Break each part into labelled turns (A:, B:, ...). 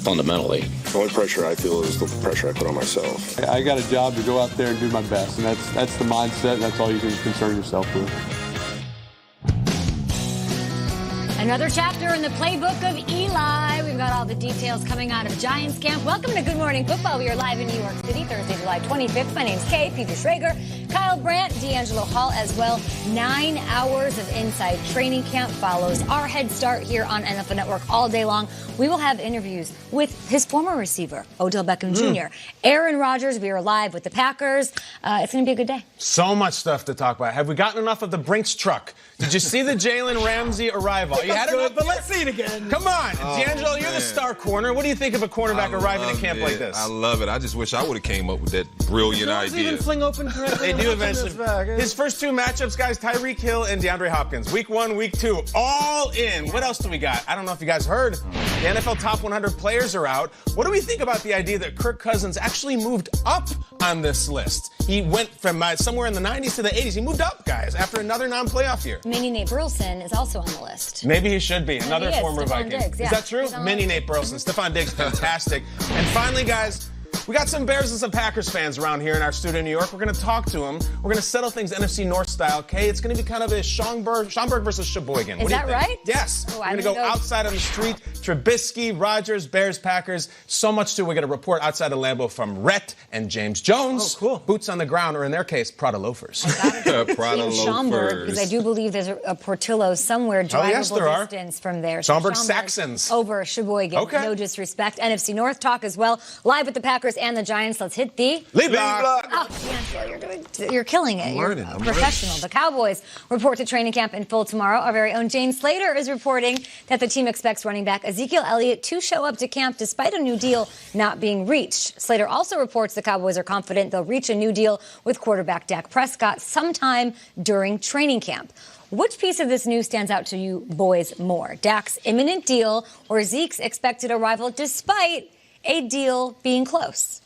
A: fundamentally.
B: The only pressure I feel is the pressure I put on myself.
C: I got a job to go out there and do my best, and that's the mindset, and that's all you can concern yourself with.
D: Another chapter in the playbook of Eli. We've got all the details coming out of Giants camp. Welcome to Good Morning Football. We are live in New York City, Thursday, July 25th. My name's Kay, Peter Schrager, Kyle Brandt, D'Angelo Hall as well. 9 hours of inside training camp follows our head start here on NFL Network all day long. We will have interviews with his former receiver, Odell Beckham Jr., Aaron Rodgers. We are live with the Packers. It's going to be a good day.
E: So much stuff to talk about. Have we gotten enough of the Brinks truck? Did you see the Jalen Ramsey arrival? You had it,
F: but let's see it again.
E: Come on, D'Angelo, you're the star corner. What do you think of a cornerback arriving at camp like this?
G: I love it. I just wish I would have came up with that brilliant idea.
F: Even fling open
E: They do eventually. His first two matchups, guys, Tyreek Hill and DeAndre Hopkins. Week 1, week 2, all in. What else do we got? I don't know if you guys heard. The NFL top 100 players are out. What do we think about the idea that Kirk Cousins actually moved up on this list? He went from somewhere in the 90s to the 80s. He moved up, guys, after another non-playoff year.
D: Mini Nate Burleson is also on the list.
E: Maybe he should be. Another former
D: Stephon
E: Viking.
D: Diggs, yeah.
E: Is that true? Mini Nate Burleson. Stephon Diggs, fantastic. And finally, guys, we got some Bears and some Packers fans around here in our studio in New York. We're going to talk to them. We're going to settle things NFC North style. Okay, it's going to be kind of a Schomburg versus Sheboygan.
D: Is that right?
E: Yes.
D: Oh,
E: we're going to go outside on the street. Trubisky, Rodgers, Bears, Packers. So much too. We're going to report outside of Lambeau from Rhett and James Jones.
F: Oh, cool.
E: Boots on the ground, or in their case, Prada loafers.
G: Prada
D: Schomburg, because I do believe there's a Portillo somewhere drivable distance from there. So
E: Schomburg Saxons.
D: Over Sheboygan.
E: Okay.
D: No disrespect. NFC North talk as well. Live with the Packers and the Giants. Let's hit the
E: lead block.
D: Oh, you're killing it. You're
G: I'm
D: professional. The Cowboys report to training camp in full tomorrow. Our very own Jane Slater is reporting that the team expects running back Ezekiel Elliott to show up to camp despite a new deal not being reached. Slater also reports the Cowboys are confident they'll reach a new deal with quarterback Dak Prescott sometime during training camp. Which piece of this news stands out to you boys more? Dak's imminent deal or Zeke's expected arrival despite a deal being close?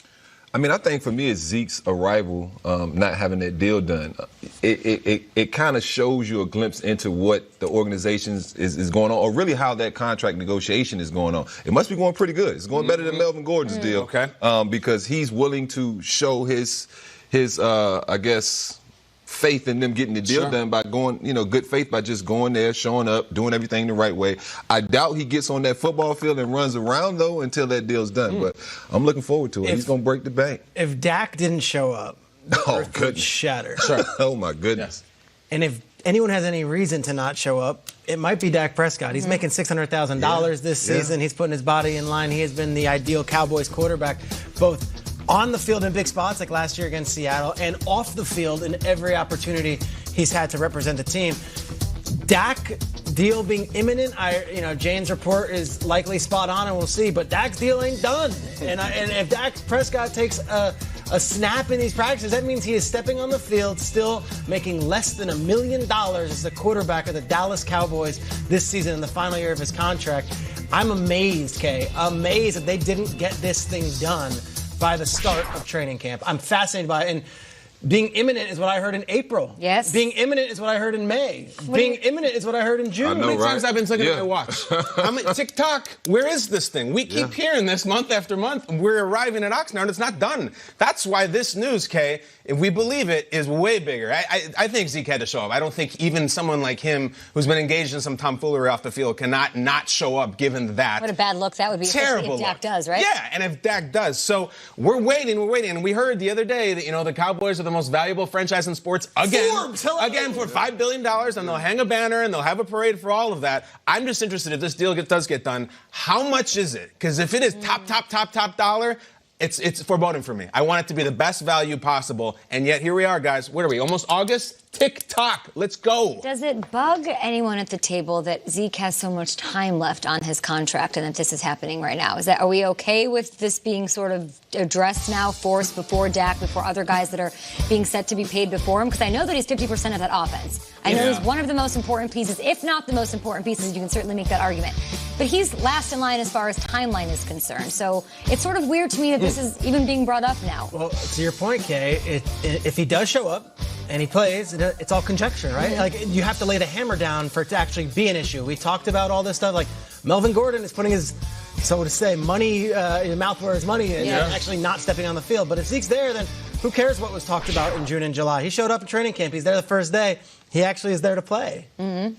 G: I mean, I think for me, it's Zeke's arrival, not having that deal done. It kind of shows you a glimpse into what the organization is going on, or really how that contract negotiation is going on. It must be going pretty good. It's going better than Melvin Gordon's deal,
E: okay?
G: Because he's willing to show his I guess, faith in them getting the deal done by going, good faith by just going there, showing up, doing everything the right way. I doubt he gets on that football field and runs around, though, until that deal's done. But I'm looking forward to it. He's going to break the bank.
F: If Dak didn't show up, the earth would shatter.
G: Oh, my goodness.
F: And if anyone has any reason to not show up, it might be Dak Prescott. He's making $600,000 this season. He's putting his body in line. He has been the ideal Cowboys quarterback, both on the field in big spots like last year against Seattle, and off the field in every opportunity he's had to represent the team. Dak deal being imminent, Jane's report is likely spot on, and we'll see. But Dak's deal ain't done, and if Dak Prescott takes a snap in these practices, that means he is stepping on the field, still making less than $1 million as the quarterback of the Dallas Cowboys this season in the final year of his contract. I'm amazed, Kay, amazed that they didn't get this thing done by the start of training camp. I'm fascinated by it. And being imminent is what I heard in April.
D: Yes.
F: Being imminent is what I heard in May. Being imminent is what I heard in June.
G: I know,
E: How many times
G: right?
E: I've been looking at my watch? I'm at TikTok. Where is this thing? We keep hearing this month after month. We're arriving at Oxnard, and it's not done. That's why this news, Kay, if we believe it, is way bigger. I think Zeke had to show up. I don't think even someone like him, who's been engaged in some tomfoolery off the field, cannot not show up given that.
D: What a bad look that would be.
E: Terrible
D: if Dak
E: look.
D: does, right?
E: Yeah, and if Dak does. So we're waiting. And we heard the other day that, the Cowboys are the most valuable franchise in sports again.
F: Forbes, hello.
E: Again, for $5 billion, and they'll hang a banner and they'll have a parade for all of that. I'm just interested if this deal does get done. How much is it? Because if it is top dollar, it's foreboding for me. I want it to be the best value possible. And yet here we are, guys. What are we? Almost August? Tick-tock. Let's go.
D: Does it bug anyone at the table that Zeke has so much time left on his contract and that this is happening right now? Are we okay with this being sort of addressed now, forced before Dak, before other guys that are being set to be paid before him? Because I know that he's 50% of that offense. I know he's one of the most important pieces, if not the most important pieces. You can certainly make that argument. But he's last in line as far as timeline is concerned. So it's sort of weird to me that this is even being brought up now.
F: Well, to your point, Kay, if he does show up and he plays, it's all conjecture, right?
D: Mm-hmm.
F: Like, you have to lay the hammer down for it to actually be an issue. We talked about all this stuff. Like, Melvin Gordon is putting his so to say, money, mouth where his money is, and actually not stepping on the field. But if Zeke's there, then who cares what was talked about in June and July? He showed up in training camp. He's there the first day. He actually is there to play.
D: Mm-hmm.